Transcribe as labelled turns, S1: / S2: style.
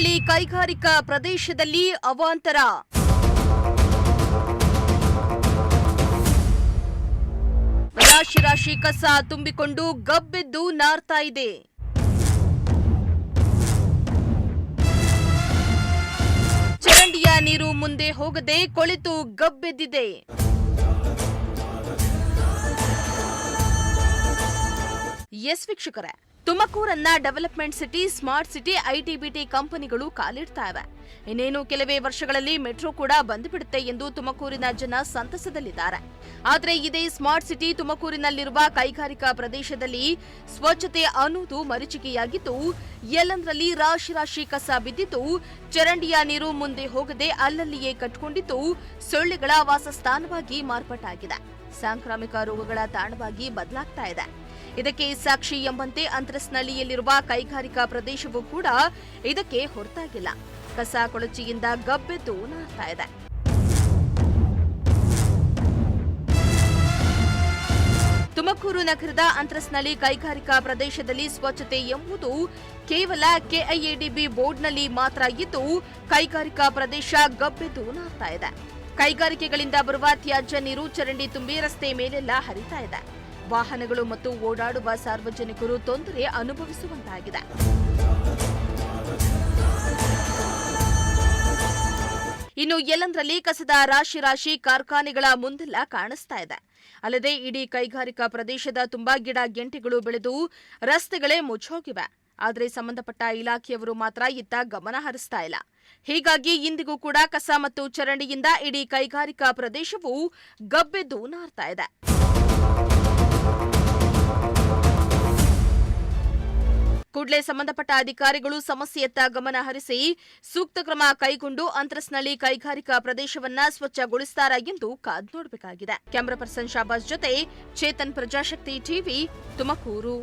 S1: ಅಂತರಸ್ನಳ್ಳಿ ಕೈಗಾರಿಕಾ ಪ್ರದೇಶದಲ್ಲಿ ಅವಾಂತರ. ರಾಶಿ ರಾಶಿ ಕಸ ತುಂಬಿಕೊಂಡು ಗಬ್ಬೆದ್ದು ನಾರ್ತಾ ಇದೆ. ಚರಂಡಿಯ ನೀರು ಮುಂದೆ ಹೋಗದೆ ಕೊಳೆತು ಗಬ್ಬೆದ್ದಿದೆ. ಎಸ್ ವೀಕ್ಷಕರೇ, ತುಮಕೂರನ್ನ development city, smart city, IT BT ಕಂಪನಿಗಳು ಕಾಲಿಡ್ತಾ ಇವೆ. ಇನ್ನೇನು ಕೆಲವೇ ವರ್ಷಗಳಲ್ಲಿ ಮೆಟ್ರೋ ಕೂಡ ಬಂದುಬಿಡುತ್ತೆ ಎಂದು ತುಮಕೂರಿನ ಜನ ಸಂತಸದಲ್ಲಿದ್ದಾರೆ. ಆದರೆ ಇದೇ ಸ್ಮಾರ್ಟ್ ಸಿಟಿ ತುಮಕೂರಿನಲ್ಲಿರುವ ಕೈಗಾರಿಕಾ ಪ್ರದೇಶದಲ್ಲಿ ಸ್ವಚ್ಛತೆ ಅನ್ನೋದು ಮರೀಚಿಕೆಯಾಗಿದ್ದು, ಎಲ್ಲಂದ್ರಲ್ಲಿ ರಾಶಿ ರಾಶಿ ಕಸ ಬಿದ್ದಿದ್ದು, ಚರಂಡಿಯ ನೀರು ಮುಂದೆ ಹೋಗದೆ ಅಲ್ಲಲ್ಲಿಯೇ ಕಟ್ಟಿಕೊಂಡಿದ್ದು, ಸೊಳ್ಳೆಗಳ ವಾಸಸ್ಥಾನವಾಗಿ ಮಾರ್ಪಾಟಾಗಿದೆ. ಸಾಂಕ್ರಾಮಿಕ ರೋಗಗಳ ತಾಣವಾಗಿ ಬದಲಾಗ್ತಾ ಇದೆ. ಇದಕ್ಕೆ ಸಾಕ್ಷಿ ಎಂಬಂತೆ ಅಂತರಸ್ನಳ್ಳಿಯಲ್ಲಿರುವ ಕೈಗಾರಿಕಾ ಪ್ರದೇಶವೂ ಕೂಡ ಇದಕ್ಕೆ ಹೊರತಾಗಿಲ್ಲ. ಕಸ ಕೊಳಚೆಯಿಂದ ಗಬ್ಬೆದ್ದು ನಾರ್ತಾ ಇದೆ. ತುಮಕೂರು ನಗರದ ಅಂತರಸ್ನಳ್ಳಿ ಕೈಗಾರಿಕಾ ಪ್ರದೇಶದಲ್ಲಿ ಸ್ವಚ್ಛತೆ ಎಂಬುದು ಕೇವಲ ಕೆಐಎಡಿಬಿ ಬೋರ್ಡ್ನಲ್ಲಿ ಮಾತ್ರ ಇದ್ದು, ಕೈಗಾರಿಕಾ ಪ್ರದೇಶ ಗಬ್ಬೆದ್ದು ನಾರ್ತಾ ಇದೆ. ಕೈಗಾರಿಕೆಗಳಿಂದ ಬರುವ ತ್ಯಾಜ್ಯ ನೀರು ಚರಂಡಿ ತುಂಬಿ ರಸ್ತೆ ಮೇಲೆಲ್ಲ ಹರಿತಾ ಇದೆ. ವಾಹನಗಳು ಮತ್ತು ಓಡಾಡುವ ಸಾರ್ವಜನಿಕರು ತೊಂದರೆ ಅನುಭವಿಸುವಂತಾಗಿದೆ. ಇನ್ನು ಎಲ್ಲಂದ್ರಲ್ಲಿ ಕಸದ ರಾಶಿ ರಾಶಿ ಕಾರ್ಖಾನೆಗಳ ಮುಂದೆಲ್ಲ ಕಾಣಿಸ್ತಾ ಇದೆ. ಅಲ್ಲದೆ ಇಡೀ ಕೈಗಾರಿಕಾ ಪ್ರದೇಶದ ತುಂಬಾ ಗಿಡ ಗೆಂಟೆಗಳು ಬೆಳೆದು ರಸ್ತೆಗಳೇ ಮುಚ್ಚೋಗಿವೆ. ಆದರೆ ಸಂಬಂಧಪಟ್ಟ ಇಲಾಖೆಯವರು ಮಾತ್ರ ಇತ್ತ ಗಮನ ಹರಿಸ್ತಾ ಇಲ್ಲ. ಹೀಗಾಗಿ ಇಂದಿಗೂ ಕೂಡ ಕಸ ಮತ್ತು ಚರಂಡಿಯಿಂದ ಇಡೀ ಕೈಗಾರಿಕಾ ಪ್ರದೇಶವು ಗಬ್ಬೆದ್ದು ನಾರ್ತಾ ಇದೆ. ಕೂಡಲೇ ಸಂಬಂಧಪಟ್ಟ ಅಧಿಕಾರಿಗಳು ಸಮಸ್ಯೆಯತ್ತ ಗಮನ ಹರಿಸಿ ಸೂಕ್ತ ಕ್ರಮ ಕೈಗೊಂಡು ಅಂತರಸ್ನಳ್ಳಿ ಕೈಗಾರಿಕಾ ಪ್ರದೇಶವನ್ನ ಸ್ವಚ್ಛಗೊಳಿಸುತ್ತಾರೆ ಎಂದು ಕಾದು ನೋಡಬೇಕಾಗಿದೆ. ಕ್ಯಾಮರಾ ಪರ್ಸನ್ ಶಾಬಾಜ್ ಜೊತೆ ಚೇತನ್, ಪ್ರಜಾಶಕ್ತಿ ಟಿವಿ, ತುಮಕೂರು.